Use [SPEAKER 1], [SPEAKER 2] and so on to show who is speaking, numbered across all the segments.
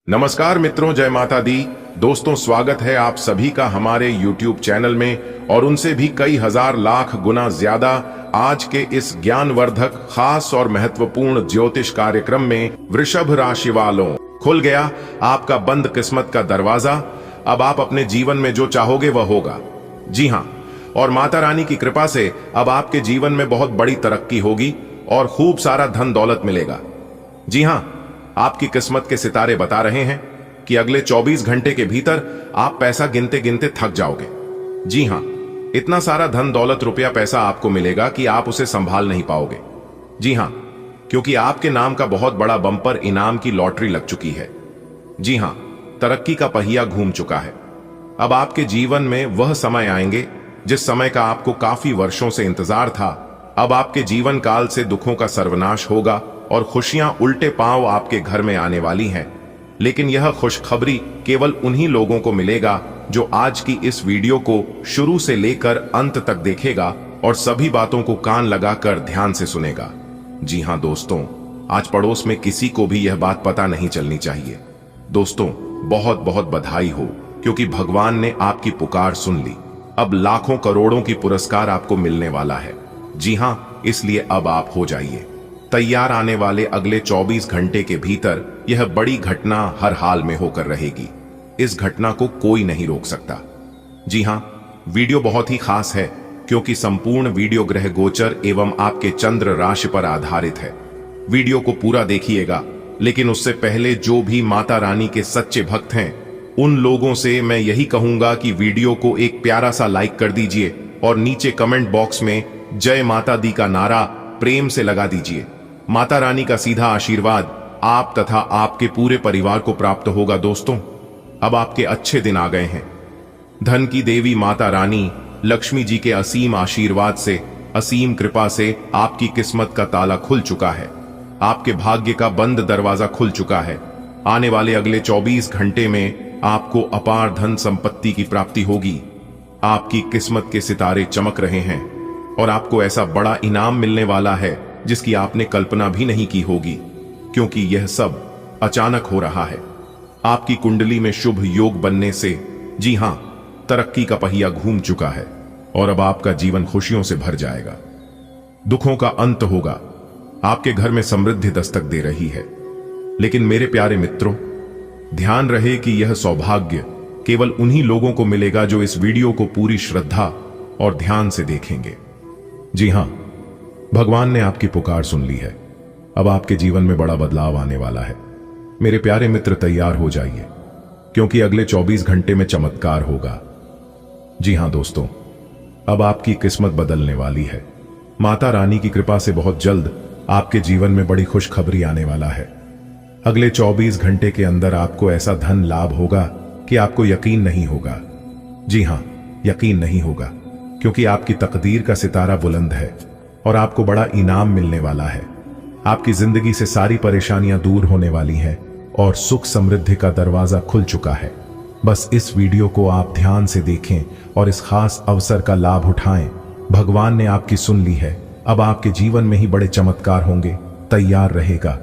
[SPEAKER 1] नमस्कार मित्रों, जय माता दी। दोस्तों, स्वागत है आप सभी का हमारे YouTube चैनल में और उनसे भी कई हजार लाख गुना ज्यादा आज के इस ज्ञानवर्धक, खास और महत्वपूर्ण ज्योतिष कार्यक्रम में। वृषभ राशि वालों, खुल गया आपका बंद किस्मत का दरवाजा। अब आप अपने जीवन में जो चाहोगे वह होगा। जी हाँ, और माता रानी की कृपा से अब आपके जीवन में बहुत बड़ी तरक्की होगी और खूब सारा धन दौलत मिलेगा। जी हाँ, आपकी किस्मत के सितारे बता रहे हैं कि अगले 24 घंटे के भीतर आप पैसा गिनते गिनते थक जाओगे। जी हां, इतना सारा धन दौलत, रुपया पैसा आपको मिलेगा कि आप उसे संभाल नहीं पाओगे। जी हां, क्योंकि आपके नाम का बहुत बड़ा बम्पर इनाम की लॉटरी लग चुकी है। जी हां, तरक्की का पहिया घूम चुका है। अब आपके जीवन में वह समय आएंगे जिस समय का आपको काफी वर्षों से इंतजार था। अब आपके जीवन काल से दुखों का सर्वनाश होगा और खुशियां उल्टे पांव आपके घर में आने वाली हैं। लेकिन यह खुशखबरी केवल उन्हीं लोगों को मिलेगा जो आज की इस वीडियो को शुरू से लेकर अंत तक देखेगा और सभी बातों को कान लगाकर ध्यान से सुनेगा। जी हां दोस्तों, आज पड़ोस में किसी को भी यह बात पता नहीं चलनी चाहिए। दोस्तों, बहुत बहुत बधाई हो, क्योंकि भगवान ने आपकी पुकार सुन ली। अब लाखों करोड़ों की पुरस्कार आपको मिलने वाला है। जी हां, इसलिए अब आप हो जाइए तैयार। आने वाले अगले 24 घंटे के भीतर यह बड़ी घटना हर हाल में होकर रहेगी। इस घटना को कोई नहीं रोक सकता। जी हां, वीडियो बहुत ही खास है, क्योंकि संपूर्ण वीडियो ग्रह गोचर एवं आपके चंद्र राशि पर आधारित है। वीडियो को पूरा देखिएगा, लेकिन उससे पहले जो भी माता रानी के सच्चे भक्त हैं उन लोगों से मैं यही कहूंगा कि वीडियो को एक प्यारा सा लाइक कर दीजिए और नीचे कमेंट बॉक्स में जय माता दी का नारा प्रेम से लगा दीजिए। माता रानी का सीधा आशीर्वाद आप तथा आपके पूरे परिवार को प्राप्त होगा। दोस्तों, अब आपके अच्छे दिन आ गए हैं। धन की देवी माता रानी लक्ष्मी जी के असीम आशीर्वाद से, असीम कृपा से आपकी किस्मत का ताला खुल चुका है। आपके भाग्य का बंद दरवाजा खुल चुका है। आने वाले अगले 24 घंटे में आपको अपार धन संपत्ति की प्राप्ति होगी। आपकी किस्मत के सितारे चमक रहे हैं और आपको ऐसा बड़ा इनाम मिलने वाला है जिसकी आपने कल्पना भी नहीं की होगी, क्योंकि यह सब अचानक हो रहा है। आपकी कुंडली में शुभ योग बनने से, जी हां, तरक्की का पहिया घूम चुका है और अब आपका जीवन खुशियों से भर जाएगा। दुखों का अंत होगा। आपके घर में समृद्धि दस्तक दे रही है। लेकिन मेरे प्यारे मित्रों, ध्यान रहे कि यह सौभाग्य केवल उन्हीं लोगों को मिलेगा जो इस वीडियो को पूरी श्रद्धा और ध्यान से देखेंगे। जी हां, भगवान ने आपकी पुकार सुन ली है। अब आपके जीवन में बड़ा बदलाव आने वाला है। मेरे प्यारे मित्र, तैयार हो जाइए, क्योंकि अगले 24 घंटे में चमत्कार होगा। जी हां दोस्तों, अब आपकी किस्मत बदलने वाली है। माता रानी की कृपा से बहुत जल्द आपके जीवन में बड़ी खुशखबरी आने वाला है। अगले 24 घंटे के अंदर आपको ऐसा धन लाभ होगा कि आपको यकीन नहीं होगा। जी हां, यकीन नहीं होगा, क्योंकि आपकी तकदीर का सितारा बुलंद है और आपको बड़ा इनाम मिलने वाला है। आपकी जिंदगी से सारी परेशानियां दूर होने वाली हैं और सुख समृद्धि का दरवाजा खुल चुका है। बस इस वीडियो को आप ध्यान से देखें और इस खास अवसर का लाभ उठाएं। भगवान ने आपकी सुन ली है। अब आपके जीवन में ही बड़े चमत्कार होंगे। तैयार रहेगा।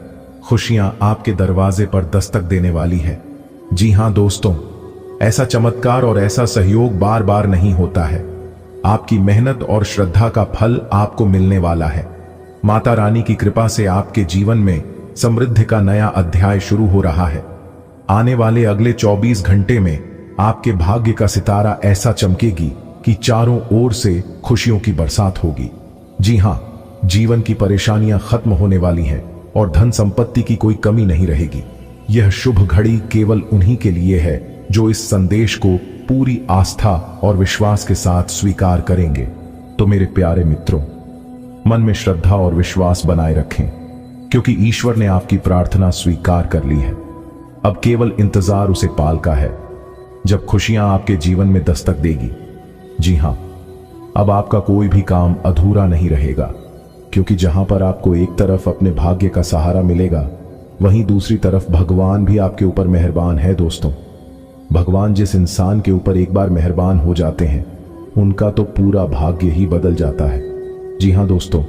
[SPEAKER 1] खुशियां आपके दरवाजे पर दस्तक देने वाली है। जी हां दोस्तों, ऐसा चमत्कार और ऐसा सहयोग बार बार नहीं होता है। आपकी मेहनत और श्रद्धा का फल आपको मिलने वाला है। माता रानी की कृपा से आपके जीवन में समृद्धि का नया अध्याय शुरू हो रहा है। आने वाले अगले 24 घंटे में आपके भाग्य का सितारा ऐसा चमकेगी कि चारों ओर से खुशियों की बरसात होगी। जी हां, जीवन की परेशानियां खत्म होने वाली हैं और धन संपत्ति की कोई कमी नहीं रहेगी। यह शुभ घड़ी केवल उन्हीं के लिए है जो इस संदेश को पूरी आस्था और विश्वास के साथ स्वीकार करेंगे। तो मेरे प्यारे मित्रों, मन में श्रद्धा और विश्वास बनाए रखें, क्योंकि ईश्वर ने आपकी प्रार्थना स्वीकार कर ली है। अब केवल इंतजार उसे पाल का है, जब खुशियां आपके जीवन में दस्तक देगी। जी हां, अब आपका कोई भी काम अधूरा नहीं रहेगा, क्योंकि जहां पर आपको एक तरफ अपने भाग्य का सहारा मिलेगा, वहीं दूसरी तरफ भगवान भी आपके ऊपर मेहरबान है। दोस्तों, भगवान जिस इंसान के ऊपर एक बार मेहरबान हो जाते हैं, उनका तो पूरा भाग्य ही बदल जाता है। जी हां दोस्तों,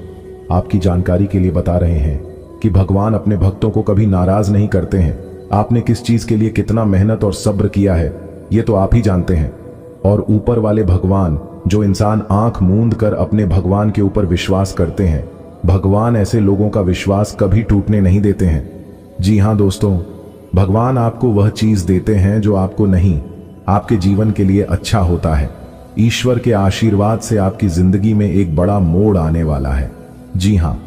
[SPEAKER 1] आपकी जानकारी के लिए बता रहे हैं कि भगवान अपने भक्तों को कभी नाराज नहीं करते हैं।
[SPEAKER 2] आपने किस चीज के लिए कितना मेहनत और सब्र किया है, ये तो आप ही जानते हैं। और ऊपर वाले भगवान, जो इंसान आंख मूंद कर अपने भगवान के ऊपर विश्वास करते हैं, भगवान ऐसे लोगों का विश्वास कभी टूटने नहीं देते हैं। जी हाँ दोस्तों, भगवान आपको वह चीज देते हैं जो आपको नहीं, आपके जीवन के लिए अच्छा होता है। ईश्वर के आशीर्वाद से आपकी जिंदगी में एक बड़ा मोड़ आने वाला है। जी हाँ,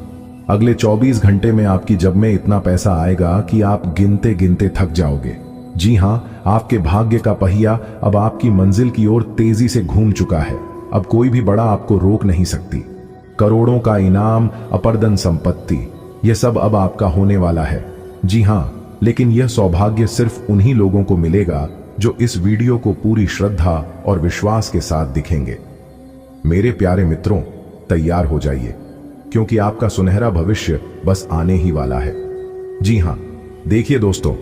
[SPEAKER 2] अगले 24 घंटे में आपकी जेब में इतना पैसा आएगा कि आप गिनते गिनते थक जाओगे। जी हाँ, आपके भाग्य का पहिया अब आपकी मंजिल की ओर तेजी से घूम चुका है। अब कोई भी बड़ा आपको रोक नहीं सकती। करोड़ों का इनाम, अपर्दन संपत्ति, यह सब अब आपका होने वाला है। जी हाँ, लेकिन यह सौभाग्य सिर्फ उन्हीं लोगों को मिलेगा जो इस वीडियो को पूरी श्रद्धा और विश्वास के साथ दिखेंगे। मेरे प्यारे मित्रों, तैयार हो जाइए, क्योंकि आपका सुनहरा भविष्य बस आने ही वाला है। जी हाँ, देखिए दोस्तों,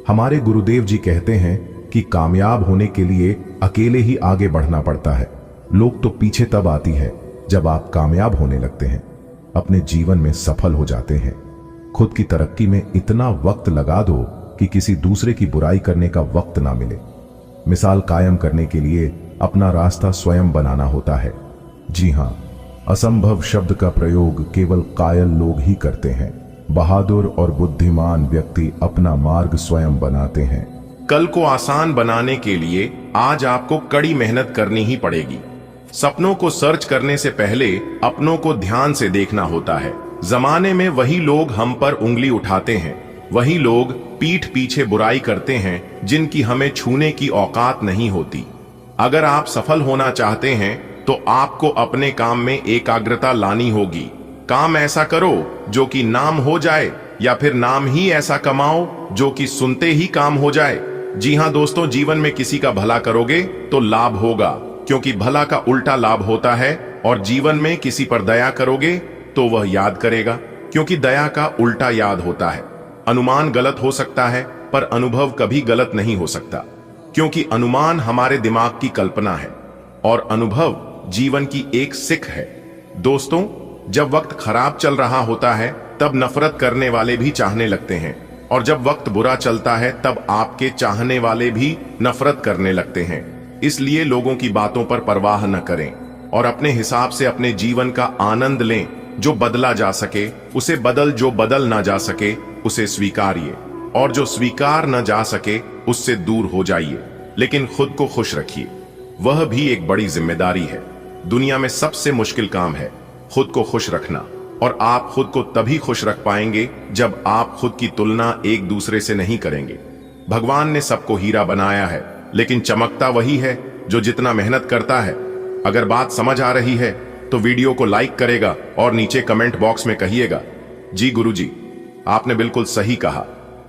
[SPEAKER 2] हमारे गुरुदेव जी कहते हैं कि कामयाब होने के लिए अकेले ही आगे बढ़ना पड़ता है। लोग तो पीछे तब आती है जब आप कामयाब होने लगते हैं, अपने जीवन में सफल हो जाते हैं। खुद की तरक्की में इतना वक्त लगा दो कि किसी दूसरे की बुराई करने का वक्त ना मिले। मिसाल कायम करने के लिए अपना रास्ता स्वयं बनाना होता है। जी हाँ, असंभव शब्द का प्रयोग केवल कायल लोग ही करते हैं। बहादुर और बुद्धिमान व्यक्ति अपना मार्ग स्वयं बनाते हैं।
[SPEAKER 1] कल को आसान बनाने के लिए आज आपको कड़ी मेहनत करनी ही पड़ेगी। सपनों को सर्च करने से पहले अपनों को ध्यान से देखना होता है। जमाने में वही लोग हम पर उंगली उठाते हैं, वही लोग पीठ पीछे बुराई करते हैं जिनकी हमें छूने की औकात नहीं होती। अगर आप सफल होना चाहते हैं तो आपको अपने काम में एकाग्रता लानी होगी। काम ऐसा करो जो कि नाम हो जाए, या फिर नाम ही ऐसा कमाओ जो कि सुनते ही काम हो जाए। जी हाँ दोस्तों, जीवन में किसी का भला करोगे तो लाभ होगा, क्योंकि भला का उल्टा लाभ होता है। और जीवन में किसी पर दया करोगे तो वह याद करेगा, क्योंकि दया का उल्टा याद होता है। अनुमान गलत हो सकता है, पर अनुभव कभी गलत नहीं हो सकता, क्योंकि अनुमान हमारे दिमाग की कल्पना है और अनुभव जीवन की एक सीख है। दोस्तों, जब वक्त खराब चल रहा होता है तब नफरत करने वाले भी चाहने लगते हैं, और जब वक्त बुरा चलता है तब आपके चाहने वाले भी नफरत करने लगते हैं। इसलिए लोगों की बातों पर परवाह न करें और अपने हिसाब से अपने जीवन का आनंद लें। जो बदला जा सके उसे बदल, जो बदल ना जा सके उसे स्वीकारिए, और जो स्वीकार न जा सके उससे दूर हो जाइए। लेकिन खुद को खुश रखिए, वह भी एक बड़ी जिम्मेदारी है। दुनिया में सबसे मुश्किल काम है खुद को खुश रखना, और आप खुद को तभी खुश रख पाएंगे जब आप खुद की तुलना एक दूसरे से नहीं करेंगे। भगवान ने सबको हीरा बनाया है, लेकिन चमकता वही है जो जितना मेहनत करता है। अगर बात समझ आ रही है तो वीडियो को लाइक करेगा और नीचे कमेंट बॉक्स में कहिएगा, जी गुरुजी, आपने बिल्कुल सही कहा।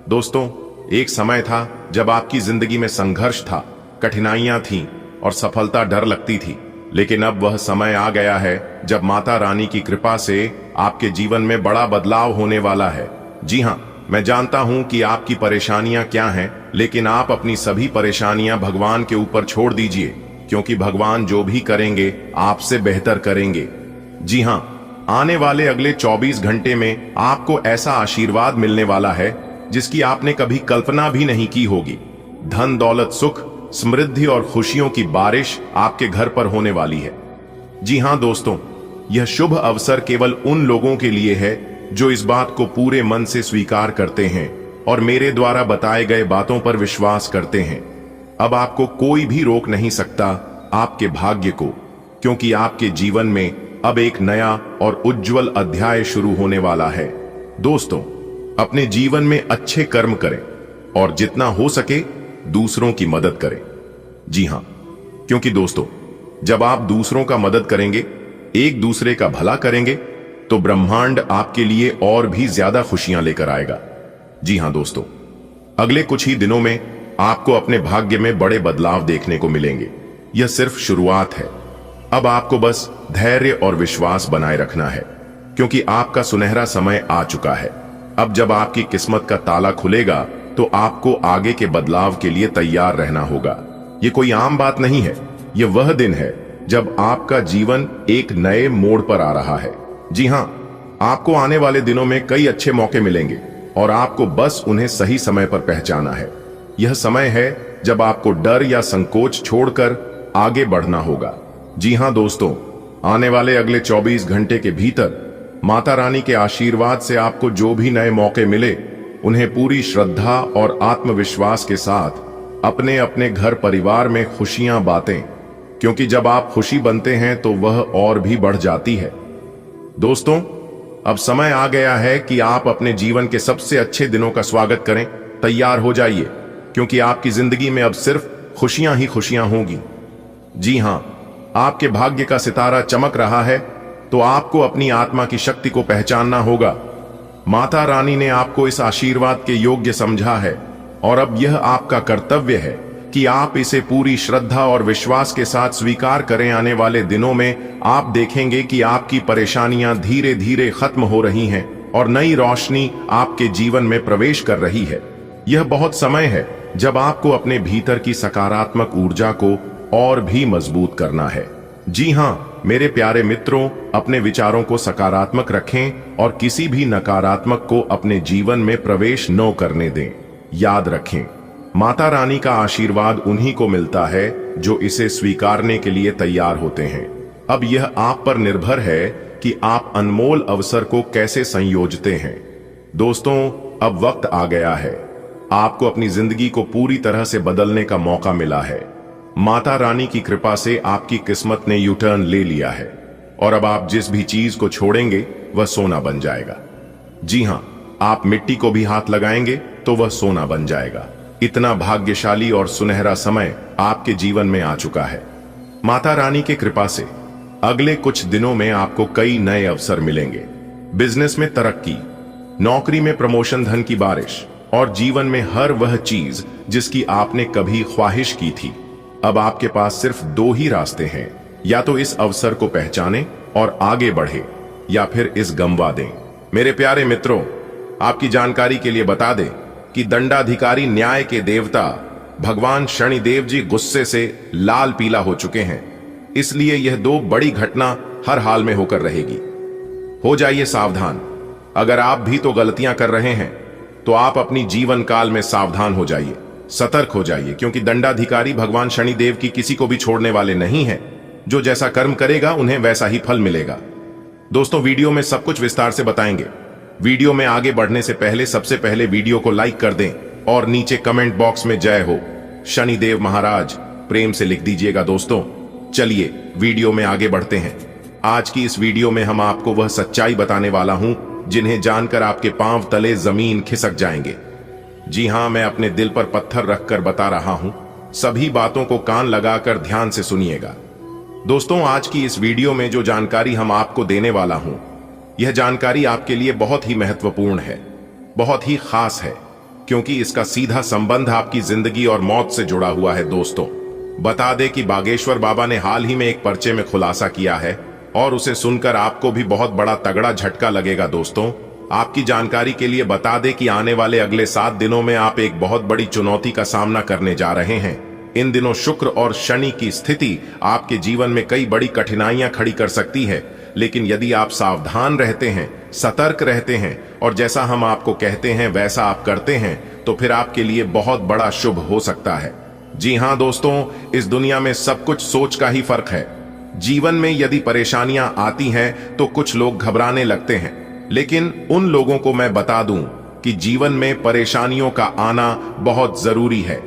[SPEAKER 1] दोस्तों, एक समय था जब आपकी जिंदगी में संघर्ष था, कठिनाइयां थीं और सफलता डर लगती थी। लेकिन अब वह समय आ गया है जब माता रानी की कृपा से आपके जीवन में बड़ा बदलाव होने वाला है। जी हाँ, मैं जानता हूं कि आपकी परेशानियां क्या हैं, लेकिन आप अपनी सभी परेशानियां भगवान के ऊपर छोड़ दीजिए, क्योंकि भगवान जो भी करेंगे आपसे बेहतर करेंगे। जी हाँ, आने वाले अगले 24 घंटे में आपको ऐसा आशीर्वाद मिलने वाला है जिसकी आपने कभी कल्पना भी नहीं की होगी। धन दौलत, सुख, समृद्धि और खुशियों की बारिश आपके घर पर होने वाली है। जी हाँ दोस्तों, यह शुभ अवसर केवल उन लोगों के लिए है जो इस बात को पूरे मन से स्वीकार करते हैं और मेरे द्वारा बताए गए बातों पर विश्वास करते हैं। अब आपको कोई भी रोक नहीं सकता आपके भाग्य को, क्योंकि आपके जीवन में अब एक नया और उज्जवल अध्याय शुरू होने वाला है। दोस्तों, अपने जीवन में अच्छे कर्म करें और जितना हो सके दूसरों की मदद करें। जी हाँ, क्योंकि दोस्तों, जब आप दूसरों का मदद करेंगे, एक दूसरे का भला करेंगे, तो ब्रह्मांड आपके लिए और भी ज्यादा खुशियां लेकर आएगा। जी हाँ दोस्तों, अगले कुछ ही दिनों में आपको अपने भाग्य में बड़े बदलाव देखने को मिलेंगे। यह सिर्फ शुरुआत है। अब आपको बस धैर्य और विश्वास बनाए रखना है, क्योंकि आपका सुनहरा समय आ चुका है। अब जब आपकी किस्मत का ताला खुलेगा तो आपको आगे के बदलाव के लिए तैयार रहना होगा। ये कोई आम बात नहीं है, यह वह दिन है जब आपका जीवन एक नए मोड़ पर आ रहा है। जी हाँ, आपको आने वाले दिनों में कई अच्छे मौके मिलेंगे और आपको बस उन्हें सही समय पर पहचाना है। यह समय है जब आपको डर या संकोच छोड़कर आगे बढ़ना होगा। जी हां दोस्तों, आने वाले अगले 24 घंटे के भीतर माता रानी के आशीर्वाद से आपको जो भी नए मौके मिले, उन्हें पूरी श्रद्धा और आत्मविश्वास के साथ अपने अपने घर परिवार में खुशियां बांटें, क्योंकि जब आप खुशी बनते हैं तो वह और भी बढ़ जाती है। दोस्तों, अब समय आ गया है कि आप अपने जीवन के सबसे अच्छे दिनों का स्वागत करें। तैयार हो जाइए, क्योंकि आपकी जिंदगी में अब सिर्फ खुशियां ही खुशियां होंगी। जी हां, आपके भाग्य का सितारा चमक रहा है, तो आपको अपनी आत्मा की शक्ति को पहचानना होगा। माता रानी ने आपको इस आशीर्वाद के योग्य समझा है और अब यह आपका कर्तव्य है कि आप इसे पूरी श्रद्धा और विश्वास के साथ स्वीकार करें। आने वाले दिनों में आप देखेंगे कि आपकी परेशानियां धीरे धीरे खत्म हो रही हैं और नई रोशनी आपके जीवन में प्रवेश कर रही है। यह बहुत समय है जब आपको अपने भीतर की सकारात्मक ऊर्जा को और भी मजबूत करना है। जी हां मेरे प्यारे मित्रों, अपने विचारों को सकारात्मक रखें और किसी भी नकारात्मक को अपने जीवन में प्रवेश न करने दें। याद रखें, माता रानी का आशीर्वाद उन्हीं को मिलता है जो इसे स्वीकारने के लिए तैयार होते हैं। अब यह आप पर निर्भर है कि आप अनमोल अवसर को कैसे संयोजते हैं। दोस्तों, अब वक्त आ गया है, आपको अपनी जिंदगी को पूरी तरह से बदलने का मौका मिला है। माता रानी की कृपा से आपकी किस्मत ने यू टर्न ले लिया है और अब आप जिस भी चीज को छोड़ेंगे वह सोना बन जाएगा। जी हां, आप मिट्टी को भी हाथ लगाएंगे तो वह सोना बन जाएगा। इतना भाग्यशाली और सुनहरा समय आपके जीवन में आ चुका है। माता रानी की कृपा से अगले कुछ दिनों में आपको कई नए अवसर मिलेंगे। बिजनेस में तरक्की, नौकरी में प्रमोशन, धन की बारिश और जीवन में हर वह चीज जिसकी आपने कभी ख्वाहिश की थी। अब आपके पास सिर्फ दो ही रास्ते हैं, या तो इस अवसर को पहचानें और आगे बढ़े, या फिर इस गंवा दें। मेरे प्यारे मित्रों, आपकी जानकारी के लिए बता दें कि दंडाधिकारी न्याय के देवता भगवान शनिदेव जी गुस्से से लाल पीला हो चुके हैं, इसलिए यह दो बड़ी घटना हर हाल में होकर रहेगी। हो जाइए सावधान। अगर आप भी तो गलतियां कर रहे हैं तो आप अपनी जीवन काल में सावधान हो जाइए, सतर्क हो जाइए, क्योंकि दंडाधिकारी भगवान शनिदेव की किसी को भी छोड़ने वाले नहीं हैं। जो जैसा कर्म करेगा उन्हें वैसा ही फल मिलेगा। दोस्तों, वीडियो में सब कुछ विस्तार से बताएंगे। वीडियो में आगे बढ़ने से पहले सबसे पहले वीडियो को लाइक कर दें और नीचे कमेंट बॉक्स में जय हो शनिदेव महाराज प्रेम से लिख दीजिएगा। दोस्तों, चलिए वीडियो में आगे बढ़ते हैं। आज की इस वीडियो में हम आपको वह सच्चाई बताने वाला हूं जिन्हें जानकर आपके पांव तले जमीन खिसक जाएंगे। जी हां, मैं अपने दिल पर पत्थर रखकर बता रहा हूं। सभी बातों को कान लगाकर ध्यान से सुनिएगा। दोस्तों, आज की इस वीडियो में जो जानकारी हम आपको देने वाला हूं, यह जानकारी आपके लिए बहुत ही महत्वपूर्ण है, बहुत ही खास है, क्योंकि इसका सीधा संबंध आपकी जिंदगी और मौत से जुड़ा हुआ है। दोस्तों, बता दें कि बागेश्वर बाबा ने हाल ही में एक पर्चे में खुलासा किया है और उसे सुनकर आपको भी बहुत बड़ा तगड़ा झटका लगेगा। दोस्तों, आपकी जानकारी के लिए बता दें कि आने वाले अगले 7 दिनों में आप एक बहुत बड़ी चुनौती का सामना करने जा रहे हैं। इन दिनों शुक्र और शनि की स्थिति आपके जीवन में कई बड़ी कठिनाइयां खड़ी कर सकती है, लेकिन यदि आप सावधान रहते हैं, सतर्क रहते हैं और जैसा हम आपको कहते हैं वैसा आप करते हैं, तो फिर आपके लिए बहुत बड़ा शुभ हो सकता है। जी हां दोस्तों, इस दुनिया में सब कुछ सोच का ही फर्क है। जीवन में यदि परेशानियां आती हैं तो कुछ लोग घबराने लगते हैं, लेकिन उन लोगों को मैं बता दूं कि जीवन में परेशानियों का आना बहुत जरूरी है।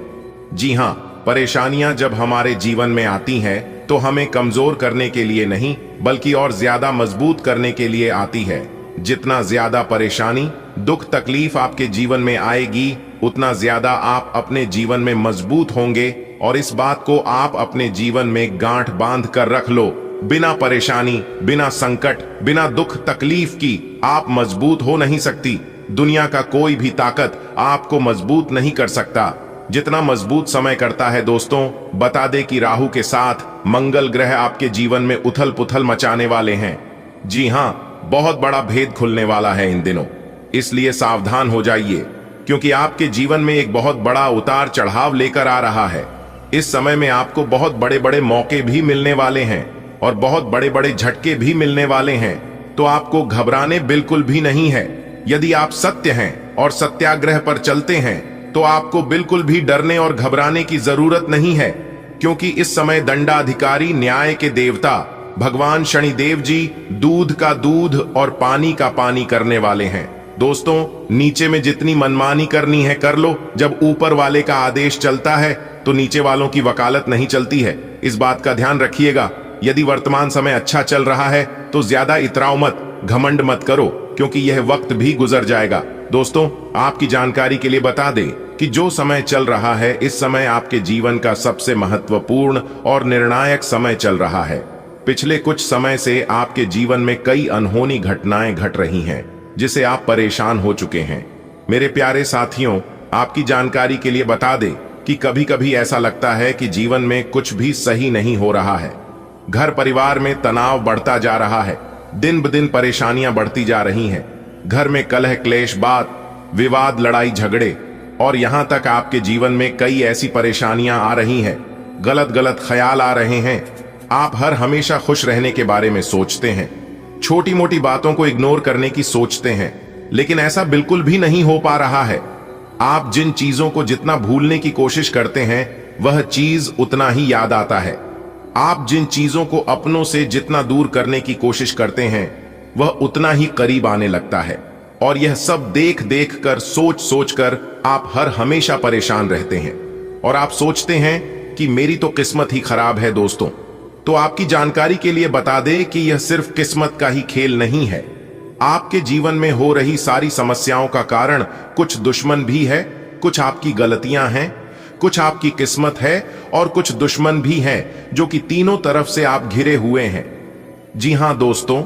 [SPEAKER 1] जी हां, परेशानियां जब हमारे जीवन में आती हैं तो हमें कमजोर करने के लिए नहीं, बल्कि और ज्यादा मजबूत करने के लिए आती है। जितना ज्यादा परेशानी, दुख, तकलीफ आपके जीवन में आएगी, उतना ज्यादा आप अपने जीवन में मजबूत होंगे। और इस बात को आप अपने जीवन में गांठ बांध कर रख लो। बिना परेशानी, बिना संकट, बिना दुख तकलीफ की आप मजबूत हो नहीं सकती। दुनिया का कोई भी ताकत आपको मजबूत नहीं कर सकता। जितना मजबूत समय करता है दोस्तों, बता दे कि राहु के साथ मंगल ग्रह आपके जीवन में उथल पुथल मचाने वाले हैं। जी हां, बहुत बड़ा भेद खुलने वाला है इन दिनों, इसलिए सावधान हो जाइए, क्योंकि आपके जीवन में एक बहुत बड़ा उतार चढ़ाव लेकर आ रहा है। इस समय में आपको बहुत बड़े बड़े मौके भी मिलने वाले हैं और बहुत बड़े बड़े झटके भी मिलने वाले हैं, तो आपको घबराने बिल्कुल भी नहीं है। यदि आप सत्य हैं और सत्याग्रह पर चलते हैं तो आपको बिल्कुल भी डरने और घबराने की जरूरत नहीं है, क्योंकि इस समय दंडाधिकारी न्याय के देवता भगवान शनिदेव जी दूध का दूध और पानी का पानी करने वाले हैं। दोस्तों, नीचे में जितनी मनमानी करनी है कर लो, जब ऊपर वाले का आदेश चलता है तो नीचे वालों की वकालत नहीं चलती है। इस बात का ध्यान रखिएगा। यदि वर्तमान समय अच्छा चल रहा है तो ज्यादा इतराव मत, घमंड मत करो, क्योंकि यह वक्त भी गुजर जाएगा। दोस्तों, आपकी जानकारी के लिए बता दें कि जो समय चल रहा है इस समय आपके जीवन का सबसे महत्वपूर्ण और निर्णायक समय चल रहा है। पिछले कुछ समय से आपके जीवन में कई अनहोनी घटनाएं घट रही हैं, जिसे आप परेशान हो चुके हैं। मेरे प्यारे साथियों, आपकी जानकारी के लिए बता दें कि कभी कभी ऐसा लगता है कि जीवन में कुछ भी सही नहीं हो रहा है। घर परिवार में तनाव बढ़ता जा रहा है, दिन ब दिन परेशानियां बढ़ती जा रही हैं। घर में कलह क्लेश, बात विवाद, लड़ाई झगड़े, और यहां तक आपके जीवन में कई ऐसी परेशानियां आ रही हैं, गलत गलत ख्याल आ रहे हैं। आप हर हमेशा खुश रहने के बारे में सोचते हैं, छोटी मोटी बातों को इग्नोर करने की सोचते हैं, लेकिन ऐसा बिल्कुल भी नहीं हो पा रहा है। आप जिन चीजों को जितना भूलने की कोशिश करते हैं वह चीज उतना ही याद आता है। आप जिन चीजों को अपनों से जितना दूर करने की कोशिश करते हैं वह उतना ही करीब आने लगता है। और यह सब देख देख कर, सोच सोच कर आप हर हमेशा परेशान रहते हैं और आप सोचते हैं कि मेरी तो किस्मत ही खराब है। दोस्तों, तो आपकी जानकारी के लिए बता दें कि यह सिर्फ किस्मत का ही खेल नहीं है। आपके जीवन में हो रही सारी समस्याओं का कारण कुछ दुश्मन भी है, कुछ आपकी गलतियां हैं, कुछ आपकी किस्मत है और कुछ दुश्मन भी हैं, जो कि तीनों तरफ से आप घिरे हुए हैं। जी हां दोस्तों,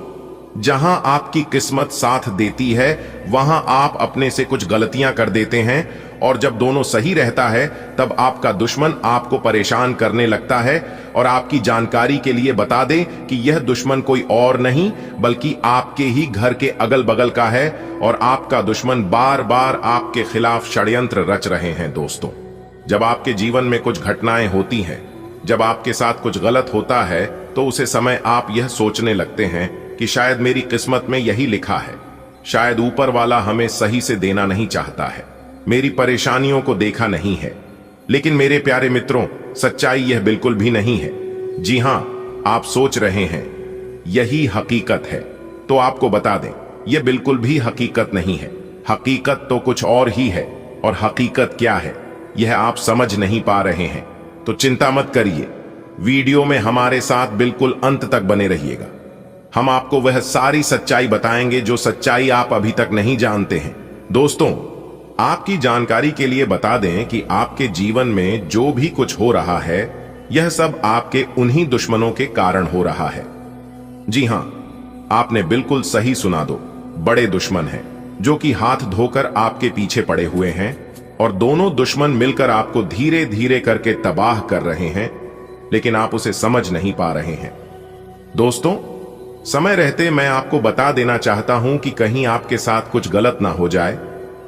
[SPEAKER 1] जहां आपकी किस्मत साथ देती है वहां आप अपने से कुछ गलतियां कर देते हैं, और जब दोनों सही रहता है तब आपका दुश्मन आपको परेशान करने लगता है। और आपकी जानकारी के लिए बता दें कि यह दुश्मन कोई और नहीं बल्कि आपके ही घर के अगल बगल का है, और आपका दुश्मन बार बार आपके खिलाफ षड्यंत्र रच रहे हैं। दोस्तों, जब आपके जीवन में कुछ घटनाएं होती हैं, जब आपके साथ कुछ गलत होता है, तो उसे समय आप यह सोचने लगते हैं कि शायद मेरी किस्मत में यही लिखा है, शायद ऊपर वाला हमें सही से देना नहीं चाहता है, मेरी परेशानियों को देखा नहीं है। लेकिन मेरे प्यारे मित्रों, सच्चाई यह बिल्कुल भी नहीं है। जी हां, आप सोच रहे हैं यही हकीकत है, तो आपको बता दें यह बिल्कुल भी हकीकत नहीं है। हकीकत तो कुछ और ही है, और हकीकत क्या है यह आप समझ नहीं पा रहे हैं। तो चिंता मत करिए, वीडियो में हमारे साथ बिल्कुल अंत तक बने रहिएगा। हम आपको वह सारी सच्चाई बताएंगे जो सच्चाई आप अभी तक नहीं जानते हैं। दोस्तों, आपकी जानकारी के लिए बता दें कि आपके जीवन में जो भी कुछ हो रहा है यह सब आपके उन्हीं दुश्मनों के कारण हो रहा है। जी हां, आपने बिल्कुल सही सुना। दो बड़े दुश्मन हैं जो कि हाथ धोकर आपके पीछे पड़े हुए हैं, और दोनों दुश्मन मिलकर आपको धीरे धीरे करके तबाह कर रहे हैं, लेकिन आप उसे समझ नहीं पा रहे हैं। दोस्तों, समय रहते मैं आपको बता देना चाहता हूं कि कहीं आपके साथ कुछ गलत ना हो जाए,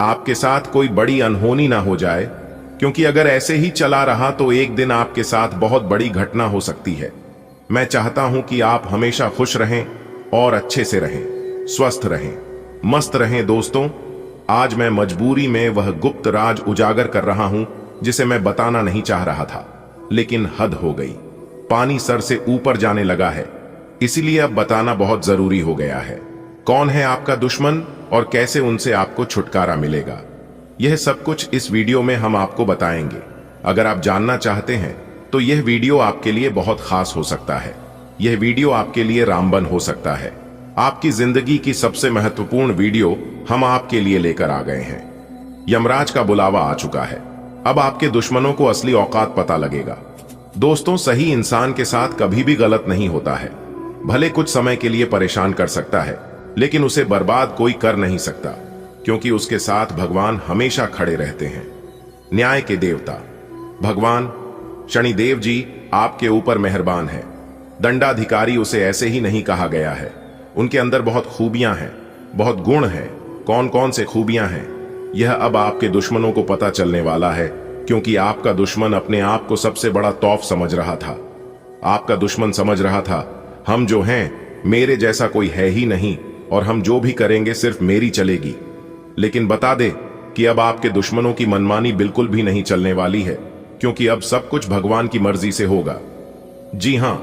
[SPEAKER 1] आपके साथ कोई बड़ी अनहोनी ना हो जाए, क्योंकि अगर ऐसे ही चला रहा तो एक दिन आपके साथ बहुत बड़ी घटना हो सकती है। मैं चाहता हूं कि आप हमेशा खुश रहें और अच्छे से रहें, स्वस्थ रहें, मस्त रहें। दोस्तों, आज मैं मजबूरी में वह गुप्त राज उजागर कर रहा हूं जिसे मैं बताना नहीं चाह रहा था, लेकिन हद हो गई। पानी सर से ऊपर जाने लगा है, इसलिए अब बताना बहुत जरूरी हो गया है। कौन है आपका दुश्मन और कैसे उनसे आपको छुटकारा मिलेगा, यह सब कुछ इस वीडियो में हम आपको बताएंगे। अगर आप जानना चाहते हैं तो यह वीडियो आपके लिए बहुत खास हो सकता है। यह वीडियो आपके लिए रामबन हो सकता है। आपकी जिंदगी की सबसे महत्वपूर्ण वीडियो हम आपके लिए लेकर आ गए हैं। यमराज का बुलावा आ चुका है। अब आपके दुश्मनों को असली औकात पता लगेगा। दोस्तों, सही इंसान के साथ कभी भी गलत नहीं होता है। भले कुछ समय के लिए परेशान कर सकता है, लेकिन उसे बर्बाद कोई कर नहीं सकता, क्योंकि उसके साथ भगवान हमेशा खड़े रहते हैं। न्याय के देवता भगवान शनिदेव जी आपके ऊपर मेहरबान है। दंडाधिकारी उसे ऐसे ही नहीं कहा गया है। उनके अंदर बहुत खूबियां हैं, बहुत गुण हैं। कौन कौन से खूबियां हैं यह अब आपके दुश्मनों को पता चलने वाला है, क्योंकि आपका दुश्मन अपने आप को सबसे बड़ा तौफ समझ रहा था। आपका दुश्मन समझ रहा था हम जो हैं, मेरे जैसा कोई है ही नहीं, और हम जो भी करेंगे सिर्फ मेरी चलेगी। लेकिन बता दे कि अब आपके दुश्मनों की मनमानी बिल्कुल भी नहीं चलने वाली है, क्योंकि अब सब कुछ भगवान की मर्जी से होगा। जी हां,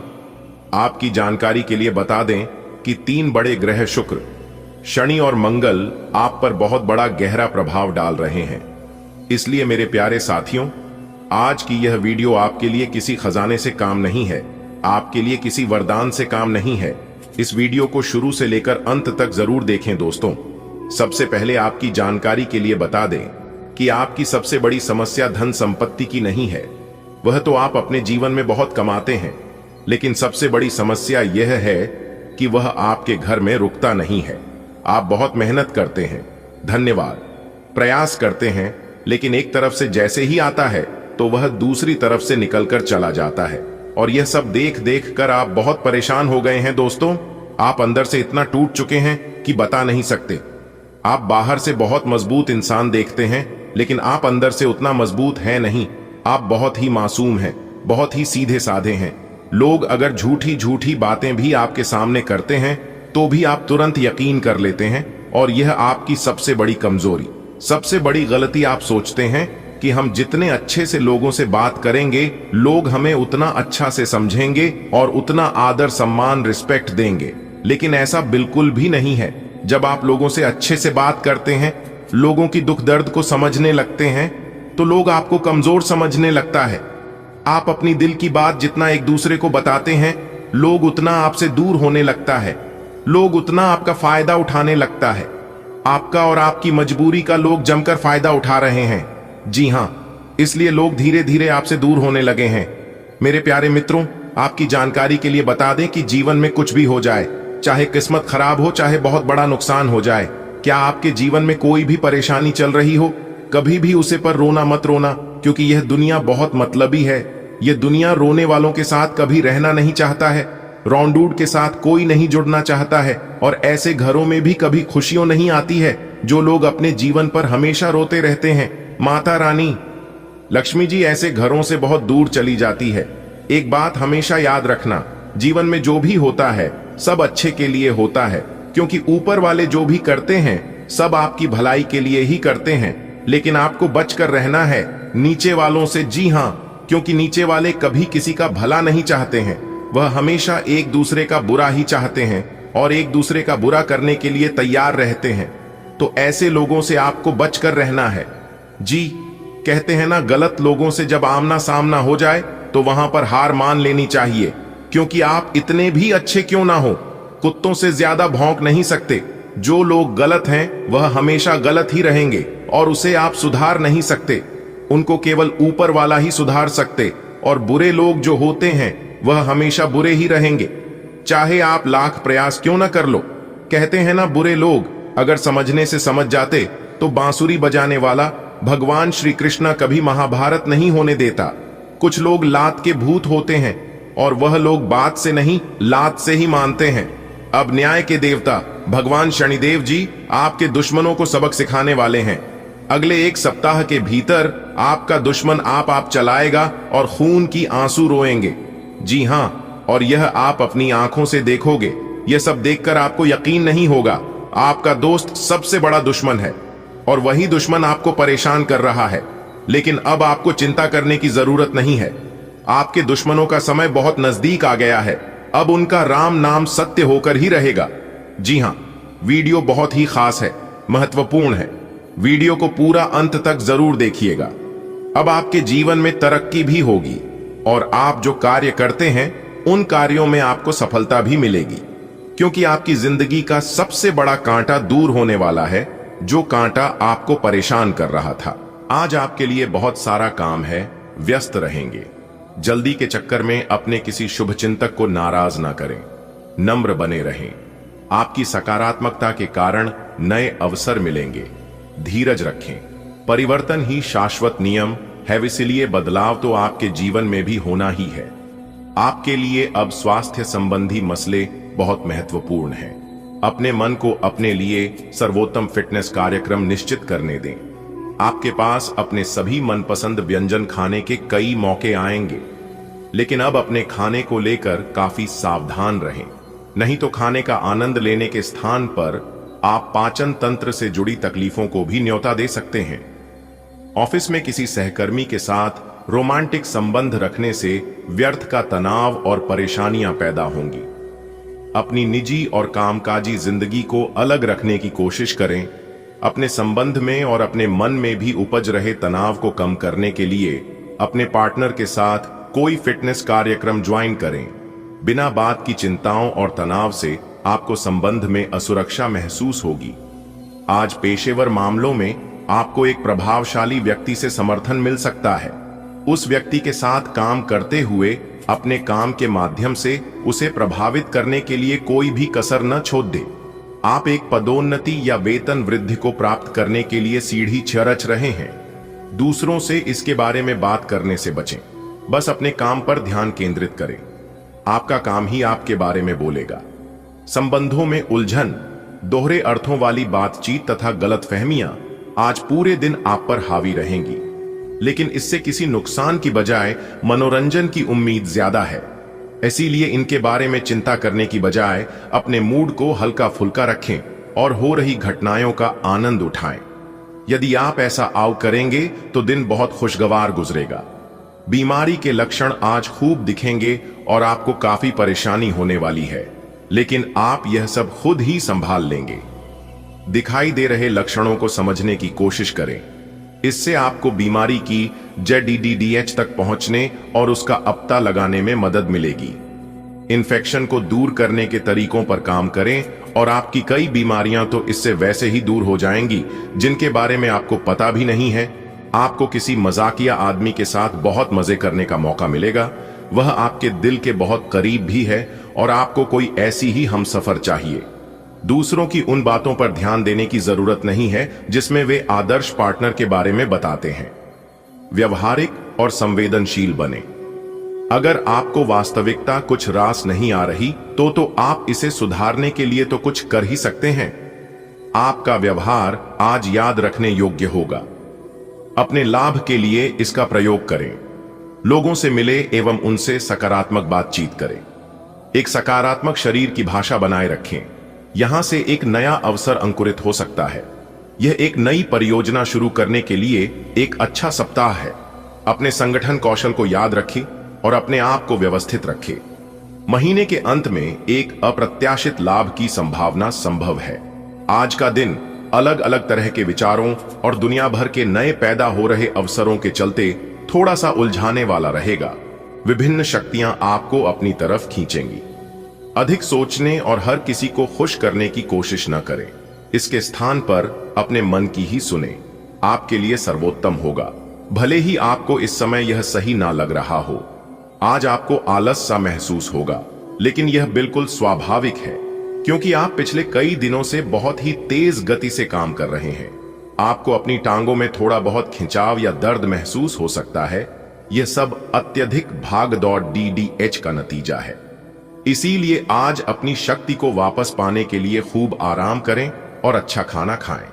[SPEAKER 1] आपकी जानकारी के लिए बता दें कि 3 बड़े ग्रह शुक्र, शनि और मंगल आप पर बहुत बड़ा गहरा प्रभाव डाल रहे हैं। इसलिए मेरे प्यारे साथियों, आज की यह वीडियो आपके लिए किसी खजाने से काम नहीं है, आपके लिए किसी वरदान से काम नहीं है। इस वीडियो को शुरू से लेकर अंत तक जरूर देखें दोस्तों। सबसे पहले आपकी जानकारी के लिए बता दें कि आपकी सबसे बड़ी समस्या धन संपत्ति की नहीं है, वह तो आप अपने जीवन में बहुत कमाते हैं, लेकिन सबसे बड़ी समस्या यह है कि वह आपके घर में रुकता नहीं है। आप बहुत मेहनत करते हैं, धन्यवाद, प्रयास करते हैं, लेकिन एक तरफ से जैसे ही आता है तो वह दूसरी तरफ से निकलकर चला जाता है। और यह सब देख देख कर आप बहुत परेशान हो गए हैं दोस्तों। आप अंदर से इतना टूट चुके हैं कि बता नहीं सकते। आप बाहर से बहुत मजबूत इंसान देखते हैं, लेकिन आप अंदर से उतना मजबूत हैं नहीं। आप बहुत ही मासूम हैं, बहुत ही सीधे साधे हैं। लोग अगर झूठी झूठी बातें भी आपके सामने करते हैं तो भी आप तुरंत यकीन कर लेते हैं, और यह आपकी सबसे बड़ी कमजोरी, सबसे बड़ी गलती। आप सोचते हैं कि हम जितने अच्छे से लोगों से बात करेंगे, लोग हमें उतना अच्छा से समझेंगे और उतना आदर सम्मान रिस्पेक्ट देंगे, लेकिन ऐसा बिल्कुल भी नहीं है। जब आप लोगों से अच्छे से बात करते हैं, लोगों की दुख दर्द को समझने लगते हैं, तो लोग आपको कमजोर समझने लगता है। आप अपनी दिल की बात जितना एक दूसरे को बताते हैं, लोग उतना आपसे दूर होने लगता है, लोग उतना आपका फायदा उठाने लगता है। आपका और आपकी मजबूरी का लोग जमकर फायदा उठा रहे हैं। जी हां, इसलिए लोग धीरे धीरे आपसे दूर होने लगे हैं। मेरे प्यारे मित्रों, आपकी जानकारी के लिए बता दें कि जीवन में कुछ भी हो जाए, चाहे किस्मत खराब हो, चाहे बहुत बड़ा नुकसान हो जाए, क्या आपके जीवन में कोई भी परेशानी चल रही हो, कभी भी उसे पर रोना मत रोना, क्योंकि यह दुनिया बहुत मतलबी है। यह दुनिया रोने वालों के साथ कभी रहना नहीं चाहता है, रौंडूड के साथ कोई नहीं जुड़ना चाहता है, और ऐसे घरों में भी कभी खुशियों नहीं आती है जो लोग अपने जीवन पर हमेशा रोते रहते हैं। माता रानी लक्ष्मी जी ऐसे घरों से बहुत दूर चली जाती है। एक बात हमेशा याद रखना, जीवन में जो भी होता है सब अच्छे के लिए होता है, क्योंकि ऊपर वाले जो भी करते हैं सब आपकी भलाई के लिए ही करते हैं। लेकिन आपको बचकर रहना है नीचे वालों से। जी हां, क्योंकि नीचे वाले कभी किसी का भला नहीं चाहते हैं, वह हमेशा एक दूसरे का बुरा ही चाहते हैं और एक दूसरे का बुरा करने के लिए तैयार रहते हैं। तो ऐसे लोगों से आपको बचकर रहना है। जी, कहते हैं ना, गलत लोगों से जब आमना सामना हो जाए तो वहां पर हार मान लेनी चाहिए, क्योंकि आप इतने भी अच्छे क्यों ना हो, कुत्तों से ज्यादा भौंक नहीं सकते। जो लोग गलत हैं वह हमेशा गलत ही रहेंगे और उसे आप सुधार नहीं सकते। उनको केवल ऊपर वाला ही सुधार सकते, और बुरे लोग जो होते हैं वह हमेशा बुरे ही रहेंगे, चाहे आप लाख प्रयास क्यों ना कर लो। कहते हैं ना, बुरे लोग अगर समझने से समझ जाते तो बांसुरी बजाने वाला भगवान श्री कृष्ण कभी महाभारत नहीं होने देता। कुछ लोग लात के भूत होते हैं और वह लोग बात से नहीं लात से ही मानते हैं। अब न्याय के देवता भगवान शनिदेव जी आपके दुश्मनों को सबक सिखाने वाले हैं। अगले 1 सप्ताह के भीतर आपका दुश्मन आप चलाएगा और खून की आंसू रोएंगे। जी हां, और यह आप अपनी आंखों से देखोगे। यह सब देखकर आपको यकीन नहीं होगा। आपका दोस्त सबसे बड़ा दुश्मन है और वही दुश्मन आपको परेशान कर रहा है। लेकिन अब आपको चिंता करने की जरूरत नहीं है। आपके दुश्मनों का समय बहुत नजदीक आ गया है। अब उनका राम नाम सत्य होकर ही रहेगा। जी हां, वीडियो बहुत ही खास है, महत्वपूर्ण है। वीडियो को पूरा अंत तक जरूर देखिएगा। अब आपके जीवन में तरक्की भी होगी और आप जो कार्य करते हैं उन कार्यों में आपको सफलता भी मिलेगी, क्योंकि आपकी जिंदगी का सबसे बड़ा कांटा दूर होने वाला है, जो कांटा आपको परेशान कर रहा था। आज आपके लिए बहुत सारा काम है, व्यस्त रहेंगे। जल्दी के चक्कर में अपने किसी शुभ चिंतक को नाराज ना करें, नम्र बने रहें। आपकी सकारात्मकता के कारण नए अवसर मिलेंगे। धीरज रखें, परिवर्तन ही शाश्वत नियम है, इसलिए बदलाव तो आपके जीवन में भी होना ही है। आपके लिए अब स्वास्थ्य संबंधी मसले बहुत महत्वपूर्ण हैं। अपने मन को अपने लिए सर्वोत्तम फिटनेस कार्यक्रम निश्चित करने दें। आपके पास अपने सभी मनपसंद व्यंजन खाने के कई मौके आएंगे, लेकिन अब अपने खाने को लेकर काफी सावधान रहें, नहीं तो खाने का आनंद लेने के स्थान पर आप पाचन तंत्र से जुड़ी तकलीफों को भी न्योता दे सकते हैं। ऑफिस में किसी सहकर्मी के साथ रोमांटिक संबंध रखने से व्यर्थ का तनाव और परेशानियां पैदा होंगी। अपनी निजी और कामकाजी जिंदगी को अलग रखने की कोशिश करें। अपने संबंध में और अपने मन में भी उपज रहे तनाव को कम करने के लिए अपने पार्टनर के साथ कोई फिटनेस कार्यक्रम ज्वाइन करें। बिना बात की चिंताओं और तनाव से आपको संबंध में असुरक्षा महसूस होगी। आज पेशेवर मामलों में आपको एक प्रभावशाली व्यक्ति से समर्थन मिल सकता है। उस व्यक्ति के साथ काम करते हुए अपने काम के माध्यम से उसे प्रभावित करने के लिए कोई भी कसर न छोड़ दे। आप एक पदोन्नति या वेतन वृद्धि को प्राप्त करने के लिए सीढ़ी चरच रहे हैं। दूसरों से इसके बारे में बात करने से बचें। बस अपने काम पर ध्यान केंद्रित करें। आपका काम ही आपके बारे में बोलेगा। संबंधों में उलझन, दोहरे अर्थों वाली बातचीत तथा गलतफहमियां आज पूरे दिन आप पर हावी रहेंगी, लेकिन इससे किसी नुकसान की बजाय मनोरंजन की उम्मीद ज्यादा है। इसीलिए इनके बारे में चिंता करने की बजाय अपने मूड को हल्का फुल्का रखें और हो रही घटनाओं का आनंद उठाएं। यदि आप ऐसा करेंगे तो दिन बहुत खुशगवार गुजरेगा। बीमारी के लक्षण आज खूब दिखेंगे और आपको काफी परेशानी होने वाली है, लेकिन आप यह सब खुद ही संभाल लेंगे। दिखाई दे रहे लक्षणों को समझने की कोशिश करें। इससे आपको बीमारी की ZDDH तक पहुंचने और उसका पता लगाने में मदद मिलेगी। इन्फेक्शन को दूर करने के तरीकों पर काम करें और आपकी कई बीमारियां तो इससे वैसे ही दूर हो जाएंगी जिनके बारे में आपको पता भी नहीं है। आपको किसी मजाकिया आदमी के साथ बहुत मजे करने का मौका मिलेगा। वह आपके दिल के बहुत करीब भी है और आपको कोई ऐसी ही हमसफर चाहिए। दूसरों की उन बातों पर ध्यान देने की जरूरत नहीं है जिसमें वे आदर्श पार्टनर के बारे में बताते हैं। व्यवहारिक और संवेदनशील बने। अगर आपको वास्तविकता कुछ रास नहीं आ रही तो आप इसे सुधारने के लिए तो कुछ कर ही सकते हैं। आपका व्यवहार आज याद रखने योग्य होगा। अपने लाभ के लिए इसका प्रयोग करें। लोगों से मिले एवं उनसे सकारात्मक बातचीत करें। एक सकारात्मक शरीर की भाषा बनाए रखें। यहां से एक नया अवसर अंकुरित हो सकता है। यह एक नई परियोजना शुरू करने के लिए एक अच्छा सप्ताह है। अपने संगठन कौशल को याद रखें और अपने आप को व्यवस्थित रखें। महीने के अंत में एक अप्रत्याशित लाभ की संभावना संभव है। आज का दिन अलग अलग तरह के विचारों और दुनिया भर के नए पैदा हो रहे अवसरों के चलते थोड़ा सा उलझाने वाला रहेगा। विभिन्न शक्तियां आपको अपनी तरफ खींचेंगी। अधिक सोचने और हर किसी को खुश करने की कोशिश न करें। इसके स्थान पर अपने मन की ही सुने। आपके लिए सर्वोत्तम होगा, भले ही आपको इस समय यह सही ना लग रहा हो। आज आपको आलस सा महसूस होगा, लेकिन यह बिल्कुल स्वाभाविक है क्योंकि आप पिछले कई दिनों से बहुत ही तेज गति से काम कर रहे हैं। आपको अपनी टांगों में थोड़ा बहुत खिंचाव या दर्द महसूस हो सकता है। यह सब अत्यधिक भागदौड़ DDH का नतीजा है। इसीलिए आज अपनी शक्ति को वापस पाने के लिए खूब आराम करें और अच्छा खाना खाएं।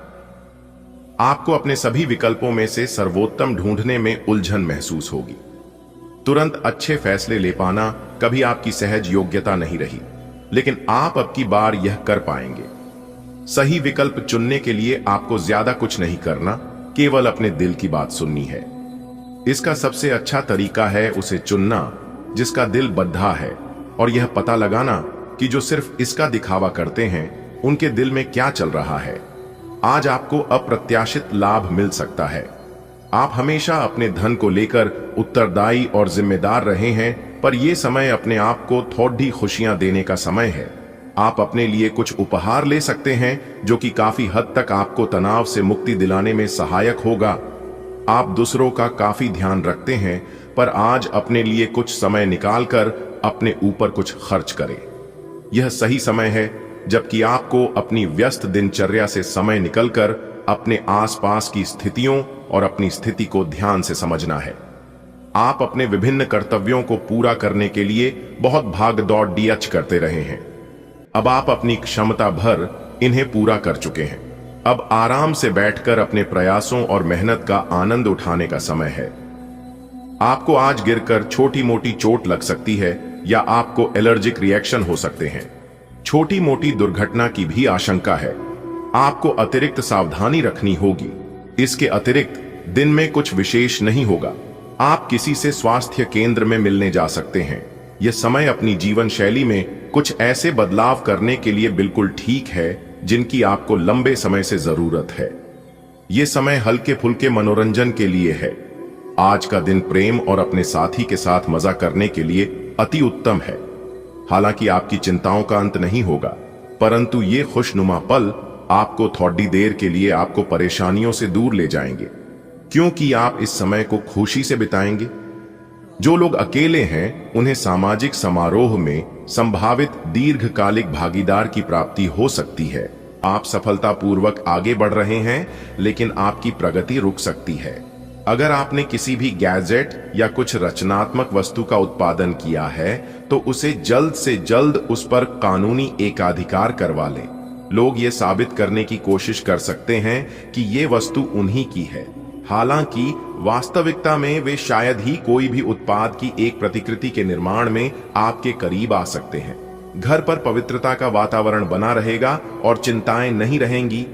[SPEAKER 1] आपको अपने सभी विकल्पों में से सर्वोत्तम ढूंढने में उलझन महसूस होगी। तुरंत अच्छे फैसले ले पाना कभी आपकी सहज योग्यता नहीं रही, लेकिन आप अब की बार यह कर पाएंगे। सही विकल्प चुनने के लिए आपको ज्यादा कुछ नहीं करना, केवल अपने दिल की बात सुननी है। इसका सबसे अच्छा तरीका है उसे चुनना जिसका दिल बद्धा है, और यह पता लगाना कि जो सिर्फ इसका दिखावा करते हैं उनके दिल में क्या चल रहा है। आज आपको अप्रत्याशित लाभ मिल सकता है। आप हमेशा अपने धन को लेकर उत्तरदायी और जिम्मेदार रहे हैं, पर यह समय अपने आप को थोड़ी खुशियां देने का समय है। आप अपने लिए कुछ उपहार ले सकते हैं जो कि काफी हद तक आपको तनाव से मुक्ति दिलाने में सहायक होगा। आप दूसरों का काफी ध्यान रखते हैं, पर आज अपने लिए कुछ समय निकालकर अपने ऊपर कुछ खर्च करें। यह सही समय है जबकि आपको अपनी व्यस्त दिनचर्या से समय निकलकर अपने आसपास की स्थितियों और अपनी स्थिति को ध्यान से समझना है। आप अपने विभिन्न कर्तव्यों को पूरा करने के लिए बहुत भागदौड़ DH करते रहे हैं। अब आप अपनी क्षमता भर इन्हें पूरा कर चुके हैं। अब आराम से बैठकर अपने प्रयासों और मेहनत का आनंद उठाने का समय है। आपको आज गिरकर छोटी मोटी चोट लग सकती है या आपको एलर्जिक रिएक्शन हो सकते हैं। छोटी मोटी दुर्घटना की भी आशंका है। आपको अतिरिक्त सावधानी रखनी होगी। इसके अतिरिक्त दिन में कुछ विशेष नहीं होगा। आप किसी से स्वास्थ्य केंद्र में मिलने जा सकते हैं। यह समय अपनी जीवन शैली में कुछ ऐसे बदलाव करने के लिए बिल्कुल ठीक है जिनकी आपको लंबे समय से जरूरत है। यह समय हल्के फुल्के मनोरंजन के लिए है। आज का दिन प्रेम और अपने साथी के साथ मजा करने के लिए अति उत्तम है। हालांकि आपकी चिंताओं का अंत नहीं होगा, परंतु ये खुशनुमा पल आपको थोड़ी देर के लिए आपको परेशानियों से दूर ले जाएंगे, क्योंकि आप इस समय को खुशी से बिताएंगे। जो लोग अकेले हैं उन्हें सामाजिक समारोह में संभावित दीर्घकालिक भागीदार की प्राप्ति हो सकती है। आप सफलतापूर्वक आगे बढ़ रहे हैं, लेकिन आपकी प्रगति रुक सकती है। अगर आपने किसी भी गैजेट या कुछ रचनात्मक वस्तु का उत्पादन किया है तो उसे जल्द से जल्द उस पर कानूनी एकाधिकार करवा लें। लोग ये साबित करने की कोशिश कर सकते हैं कि ये वस्तु उन्हीं की है, हालांकि वास्तविकता में वे शायद ही कोई भी उत्पाद की एक प्रतिकृति के निर्माण में आपके करीब आ सकते हैं। घर पर पवित्रता का वातावरण बना रहेगा और चिंताएं नहीं रहेंगी।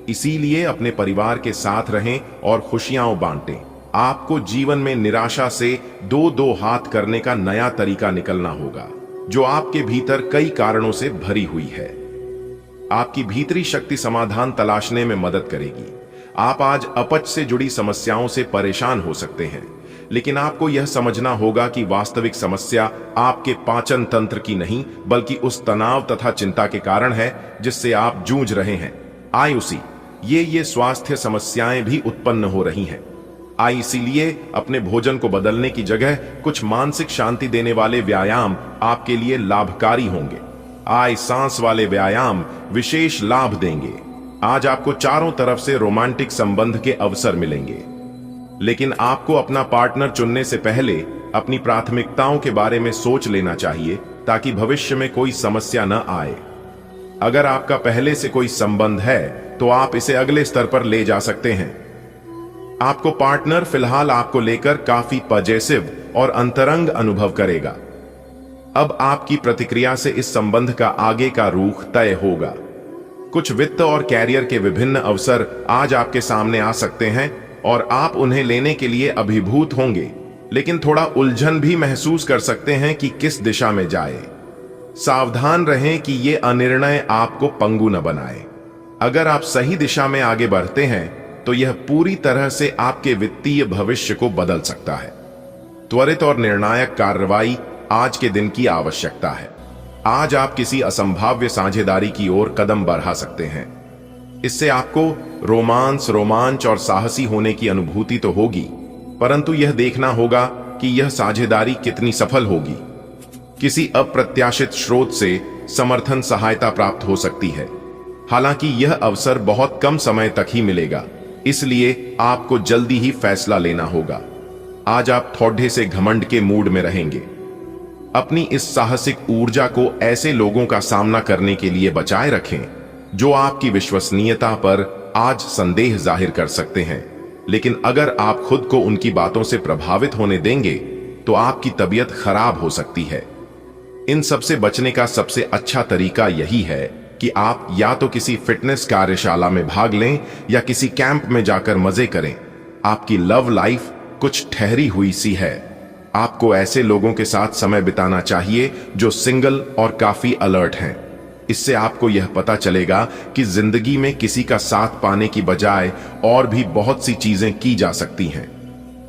[SPEAKER 1] इसीलिए अपने परिवार के साथ रहें और खुशियां बांटें। आपको जीवन में निराशा से दो हाथ करने का नया तरीका निकलना होगा, जो आपके भीतर कई कारणों से भरी हुई है। आपकी भीतरी शक्ति समाधान तलाशने में मदद करेगी। आप आज अपच से जुड़ी समस्याओं से परेशान हो सकते हैं, लेकिन आपको यह समझना होगा कि वास्तविक समस्या आपके पाचन तंत्र की नहीं, बल्कि उस तनाव तथा चिंता के कारण है जिससे आप जूझ रहे हैं। आयुषी ये स्वास्थ्य समस्याएं भी उत्पन्न हो रही हैं। इसीलिए अपने भोजन को बदलने की जगह कुछ मानसिक शांति देने वाले व्यायाम आपके लिए लाभकारी होंगे। सांस वाले व्यायाम विशेष लाभ देंगे। आज आपको चारों तरफ से रोमांटिक संबंध के अवसर मिलेंगे, लेकिन आपको अपना पार्टनर चुनने से पहले अपनी प्राथमिकताओं के बारे में सोच लेना चाहिए ताकि भविष्य में कोई समस्या न आए। अगर आपका पहले से कोई संबंध है तो आप इसे अगले स्तर पर ले जा सकते हैं। आपको पार्टनर फिलहाल आपको लेकर काफी पॉजिटिव और अंतरंग अनुभव करेगा। अब आपकी प्रतिक्रिया से इस संबंध का आगे का रुख तय होगा। कुछ वित्त और कैरियर के विभिन्न अवसर आज आपके सामने आ सकते हैं और आप उन्हें लेने के लिए अभिभूत होंगे, लेकिन थोड़ा उलझन भी महसूस कर सकते हैं कि किस दिशा में जाए। सावधान रहें कि ये अनिर्णय आपको पंगु न बनाए। अगर आप सही दिशा में आगे बढ़ते हैं तो यह पूरी तरह से आपके वित्तीय भविष्य को बदल सकता है। त्वरित और निर्णायक कार्रवाई आज के दिन की आवश्यकता है। आज आप किसी असंभाव्य साझेदारी की ओर कदम बढ़ा सकते हैं। इससे आपको रोमांच और साहसी होने की अनुभूति तो होगी, परंतु यह देखना होगा कि यह साझेदारी कितनी सफल होगी। किसी अप्रत्याशित स्रोत से समर्थन सहायता प्राप्त हो सकती है, हालांकि यह अवसर बहुत कम समय तक ही मिलेगा, इसलिए आपको जल्दी ही फैसला लेना होगा। आज आप थोड़े से घमंड के मूड में रहेंगे। अपनी इस साहसिक ऊर्जा को ऐसे लोगों का सामना करने के लिए बचाए रखें जो आपकी विश्वसनीयता पर आज संदेह जाहिर कर सकते हैं, लेकिन अगर आप खुद को उनकी बातों से प्रभावित होने देंगे तो आपकी तबीयत खराब हो सकती है। इन सब से बचने का सबसे अच्छा तरीका यही है कि आप या तो किसी फिटनेस कार्यशाला में भाग लें या किसी कैंप में जाकर मजे करें। आपकी लव लाइफ कुछ ठहरी हुई सी है। आपको ऐसे लोगों के साथ समय बिताना चाहिए जो सिंगल और काफी अलर्ट हैं। इससे आपको यह पता चलेगा कि जिंदगी में किसी का साथ पाने की बजाय और भी बहुत सी चीजें की जा सकती हैं।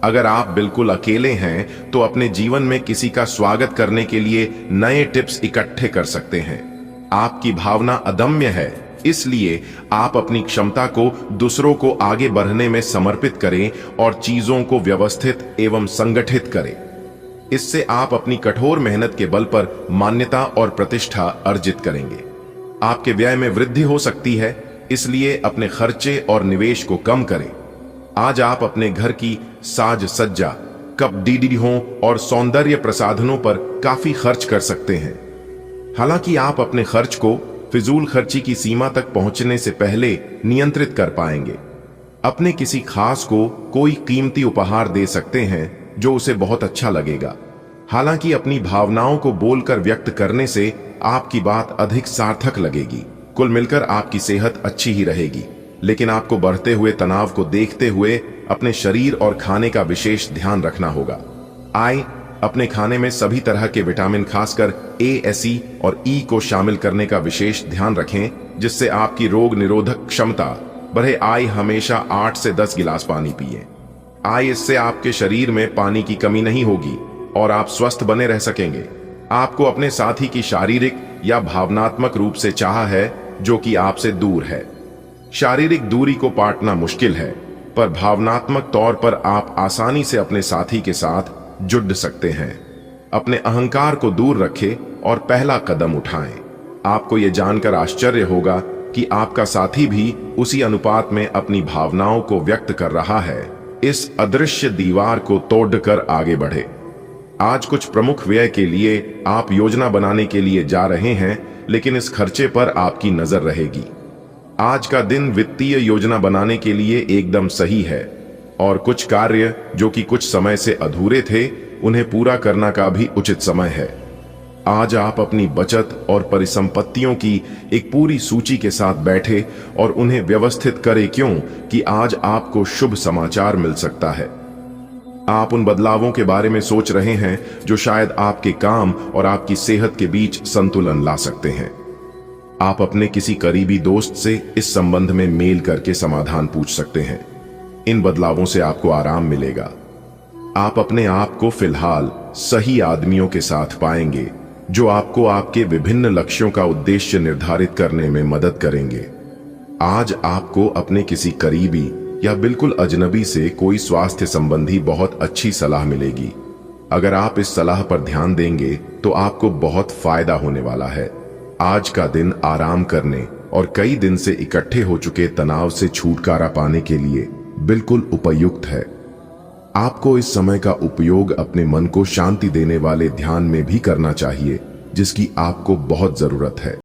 [SPEAKER 1] अगर आप बिल्कुल अकेले हैं तो अपने जीवन में किसी का स्वागत करने के लिए नए टिप्स इकट्ठे कर सकते हैं। आपकी भावना अदम्य है, इसलिए आप अपनी क्षमता को दूसरों को आगे बढ़ने में समर्पित करें और चीजों को व्यवस्थित एवं संगठित करें। इससे आप अपनी कठोर मेहनत के बल पर मान्यता और प्रतिष्ठा अर्जित करेंगे। आपके व्यय में वृद्धि हो सकती है, इसलिए अपने खर्चे और निवेश को कम करें। आज आप अपने घर की साज सज्जा, कप डीडीहों और सौंदर्य प्रसाधनों पर काफी खर्च कर सकते हैं। हालांकि आप अपने खर्च को फिजूल खर्ची की सीमा तक पहुंचने से पहले नियंत्रित कर पाएंगे। अपने किसी खास को कोई कीमती उपहार दे सकते हैं जो उसे बहुत अच्छा लगेगा। हालांकि अपनी भावनाओं को बोलकर व्यक्त करने से आपकी बात अधिक सार्थक लगेगी। कुल मिलकर आपकी सेहत अच्छी ही रहेगी, लेकिन आपको बढ़ते हुए तनाव को देखते हुए अपने शरीर और खाने का विशेष ध्यान रखना होगा। आए अपने खाने में सभी तरह के विटामिन खासकर A, C और E को शामिल करने का विशेष ध्यान रखें, जिससे आपकी रोग निरोधक क्षमता बढ़े। आए हमेशा 8 से 10 गिलास पानी पिए। आए इससे आपके शरीर में पानी की कमी नहीं होगी और आप स्वस्थ बने रह सकेंगे। आपको अपने साथी की शारीरिक या भावनात्मक रूप से चाह है जो कि आपसे दूर है। शारीरिक दूरी को पाटना मुश्किल है, पर भावनात्मक तौर पर आप आसानी से अपने साथी के साथ जुड़ सकते हैं। अपने अहंकार को दूर रखें और पहला कदम उठाएं। आपको यह जानकर आश्चर्य होगा कि आपका साथी भी उसी अनुपात में अपनी भावनाओं को व्यक्त कर रहा है। इस अदृश्य दीवार को तोड़कर आगे बढ़े। आज कुछ प्रमुख व्यय के लिए आप योजना बनाने के लिए जा रहे हैं, लेकिन इस खर्चे पर आपकी नजर रहेगी। आज का दिन वित्तीय योजना बनाने के लिए एकदम सही है और कुछ कार्य जो कि कुछ समय से अधूरे थे, उन्हें पूरा करना का भी उचित समय है। आज आप अपनी बचत और परिसंपत्तियों की एक पूरी सूची के साथ बैठे और उन्हें व्यवस्थित करें, क्यों कि आज आपको शुभ समाचार मिल सकता है। आप उन बदलावों के बारे में सोच रहे हैं जो शायद आपके काम और आपकी सेहत के बीच संतुलन ला सकते हैं। आप अपने किसी करीबी दोस्त से इस संबंध में मेल करके समाधान पूछ सकते हैं। इन बदलावों से आपको आराम मिलेगा। आप अपने आप को फिलहाल सही आदमियों के साथ पाएंगे जो आपको आपके विभिन्न लक्ष्यों का उद्देश्य निर्धारित करने में मदद करेंगे। आज आपको अपने किसी करीबी या बिल्कुल अजनबी से कोई स्वास्थ्य संबंधी बहुत अच्छी सलाह मिलेगी। अगर आप इस सलाह पर ध्यान देंगे तो आपको बहुत फायदा होने वाला है। आज का दिन आराम करने और कई दिन से इकट्ठे हो चुके तनाव से छुटकारा पाने के लिए बिल्कुल उपयुक्त है। आपको इस समय का उपयोग अपने मन को शांति देने वाले ध्यान में भी करना चाहिए, जिसकी आपको बहुत जरूरत है।